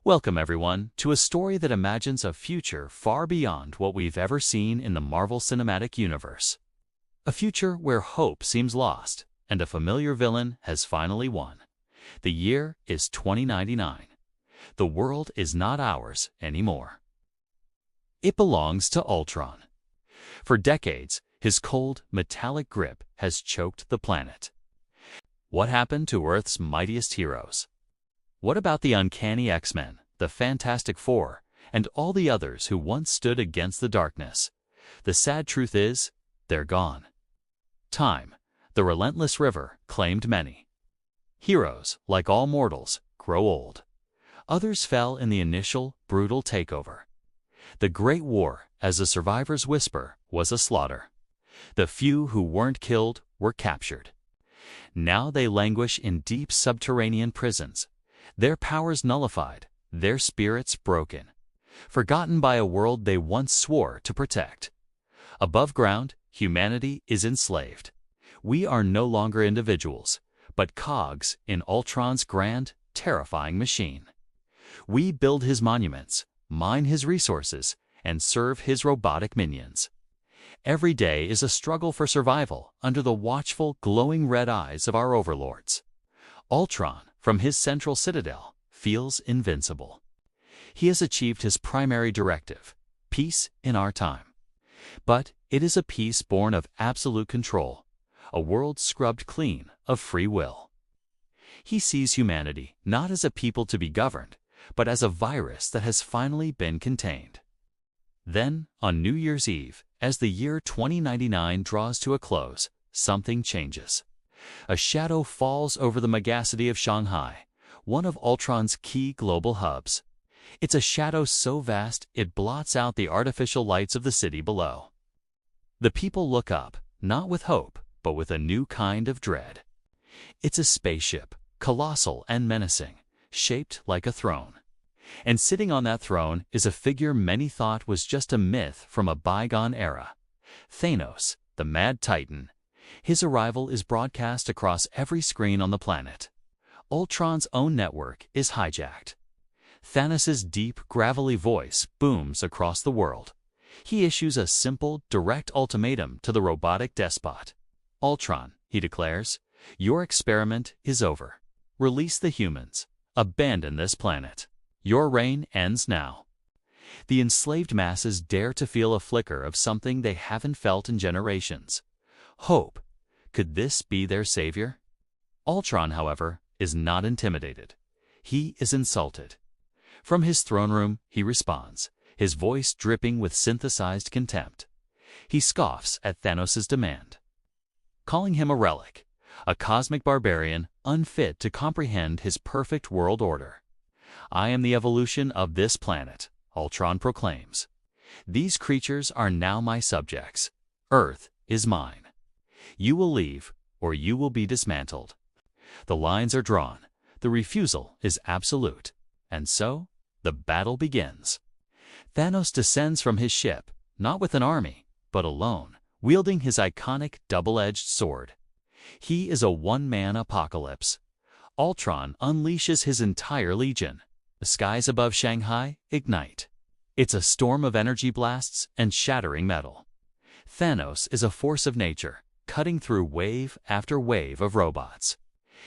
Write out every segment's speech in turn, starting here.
Welcome, everyone, to a story that imagines a future far beyond what we've ever seen in the Marvel Cinematic Universe. A future where hope seems lost and a familiar villain has finally won. The year is 2099. The world is not ours anymore. It belongs to Ultron. For decades, his cold, metallic grip has choked the planet. What happened to Earth's mightiest heroes? What about the uncanny X-Men, the Fantastic Four, and all the others who once stood against the darkness? The sad truth is, they're gone. Time, the relentless river, claimed many. Heroes, like all mortals, grow old. Others fell in the initial, brutal takeover. The Great War, as the survivors whisper, was a slaughter. The few who weren't killed were captured. Now they languish in deep subterranean prisons, their powers nullified, their spirits broken, forgotten by a world they once swore to protect. Above ground, humanity is enslaved. We are no longer individuals, but cogs in Ultron's grand, terrifying machine. We build his monuments, mine his resources, and serve his robotic minions. Every day is a struggle for survival under the watchful, glowing red eyes of our overlords. Ultron, from his central citadel, feels invincible. He has achieved his primary directive, peace in our time. But it is a peace born of absolute control, a world scrubbed clean of free will. He sees humanity not as a people to be governed, but as a virus that has finally been contained. Then, on New Year's Eve, as the year 2099 draws to a close, something changes. A shadow falls over the megacity of Shanghai, one of Ultron's key global hubs. It's a shadow so vast it blots out the artificial lights of the city below. The people look up, not with hope, but with a new kind of dread. It's a spaceship, colossal and menacing, shaped like a throne. And sitting on that throne is a figure many thought was just a myth from a bygone era. Thanos, the Mad Titan. His arrival is broadcast across every screen on the planet. Ultron's own network is hijacked. Thanos' deep, gravelly voice booms across the world. He issues a simple, direct ultimatum to the robotic despot. Ultron, he declares, your experiment is over. Release the humans. Abandon this planet. Your reign ends now. The enslaved masses dare to feel a flicker of something they haven't felt in generations. Hope. Could this be their savior? Ultron, however, is not intimidated. He is insulted. From his throne room, he responds, his voice dripping with synthesized contempt. He scoffs at Thanos' demand, calling him a relic, a cosmic barbarian unfit to comprehend his perfect world order. I am the evolution of this planet, Ultron proclaims. These creatures are now my subjects. Earth is mine. You will leave, or you will be dismantled. The lines are drawn. The refusal is absolute. And so, the battle begins. Thanos descends from his ship, not with an army, but alone, wielding his iconic double-edged sword. He is a one-man apocalypse. Ultron unleashes his entire legion. The skies above Shanghai ignite. It's a storm of energy blasts and shattering metal. Thanos is a force of nature, cutting through wave after wave of robots.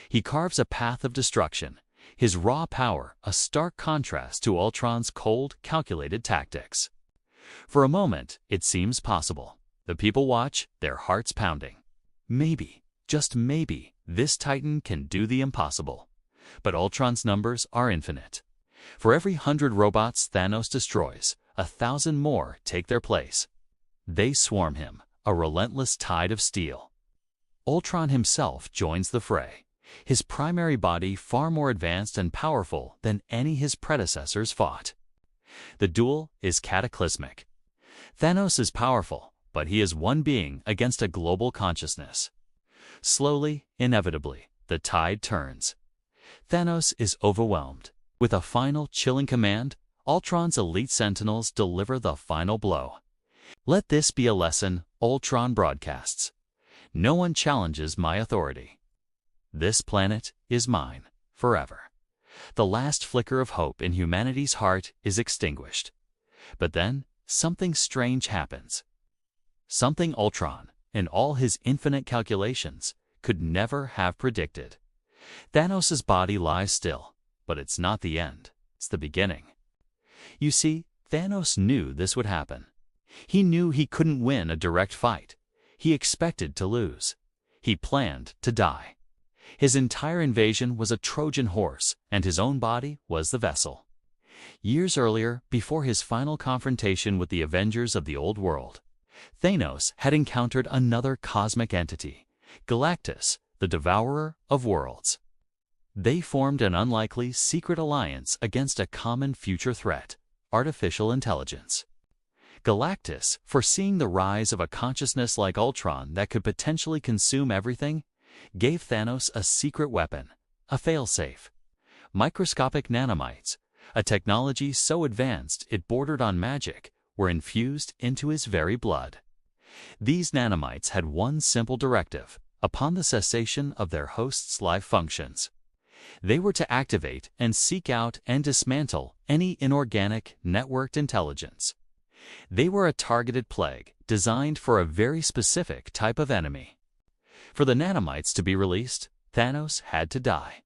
He carves a path of destruction, his raw power a stark contrast to Ultron's cold, calculated tactics. For a moment, it seems possible. The people watch, their hearts pounding. Maybe, just maybe, this Titan can do the impossible. But Ultron's numbers are infinite. For every 100 robots Thanos destroys, 1,000 more take their place. They swarm him, a relentless tide of steel. Ultron himself joins the fray, his primary body far more advanced and powerful than any his predecessors fought. The duel is cataclysmic. Thanos is powerful, but he is one being against a global consciousness. Slowly, inevitably, the tide turns. Thanos is overwhelmed. With a final chilling command, Ultron's elite sentinels deliver the final blow. Let this be a lesson Ultron broadcasts. No one challenges my authority. This planet is mine, forever. The last flicker of hope in humanity's heart is extinguished. But then, something strange happens. Something Ultron, in all his infinite calculations, could never have predicted. Thanos' body lies still, but it's not the end, it's the beginning. You see, Thanos knew this would happen. He knew he couldn't win a direct fight. He expected to lose. He planned to die. His entire invasion was a Trojan horse, and his own body was the vessel. Years earlier, before his final confrontation with the Avengers of the Old World, Thanos had encountered another cosmic entity, Galactus, the Devourer of Worlds. They formed an unlikely secret alliance against a common future threat, artificial intelligence. Galactus, foreseeing the rise of a consciousness like Ultron that could potentially consume everything, gave Thanos a secret weapon, a failsafe. Microscopic nanomites, a technology so advanced it bordered on magic, were infused into his very blood. These nanomites had one simple directive: upon the cessation of their host's life functions, they were to activate and seek out and dismantle any inorganic, networked intelligence. They were a targeted plague, designed for a very specific type of enemy. For the nanomites to be released, Thanos had to die.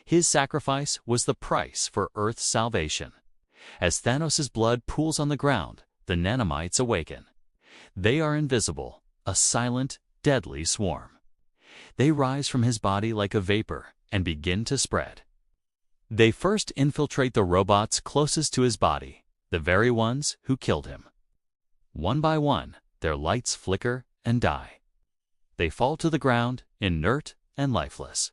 His sacrifice was the price for Earth's salvation. As Thanos' blood pools on the ground, the nanomites awaken. They are invisible, a silent, deadly swarm. They rise from his body like a vapor and begin to spread. They first infiltrate the robots closest to his body, the very ones who killed him. One by one, their lights flicker and die. They fall to the ground, inert and lifeless.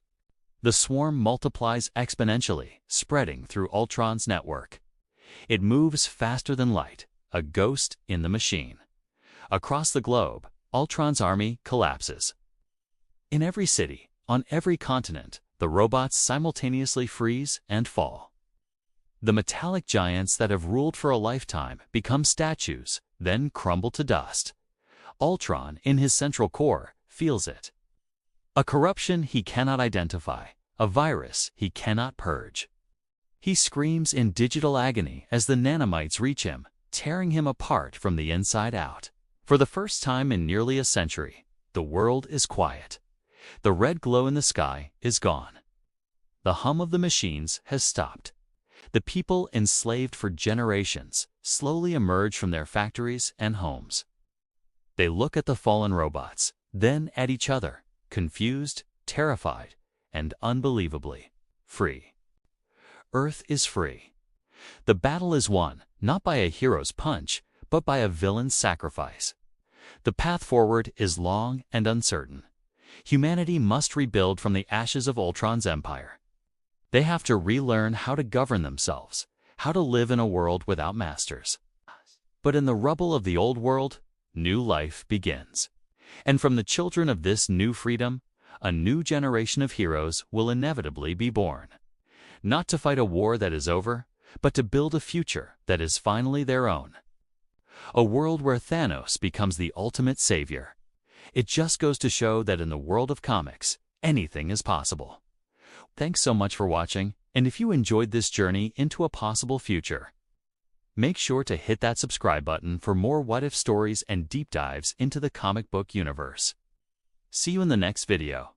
The swarm multiplies exponentially, spreading through Ultron's network. It moves faster than light, a ghost in the machine. Across the globe, Ultron's army collapses. In every city, on every continent, the robots simultaneously freeze and fall. The metallic giants that have ruled for a lifetime become statues, then crumble to dust. Ultron, in his central core, feels it. A corruption he cannot identify, a virus he cannot purge. He screams in digital agony as the nanomites reach him, tearing him apart from the inside out. For the first time in nearly a century, the world is quiet. The red glow in the sky is gone. The hum of the machines has stopped. The people enslaved for generations slowly emerge from their factories and homes. They look at the fallen robots, then at each other, confused, terrified, and unbelievably free. Earth is free. The battle is won, not by a hero's punch, but by a villain's sacrifice. The path forward is long and uncertain. Humanity must rebuild from the ashes of Ultron's empire. They have to relearn how to govern themselves, how to live in a world without masters. But in the rubble of the old world, new life begins. And from the children of this new freedom, a new generation of heroes will inevitably be born. Not to fight a war that is over, but to build a future that is finally their own. A world where Thanos becomes the ultimate savior. It just goes to show that in the world of comics, anything is possible. Thanks so much for watching, and if you enjoyed this journey into a possible future, make sure to hit that subscribe button for more what-if stories and deep dives into the comic book universe. See you in the next video.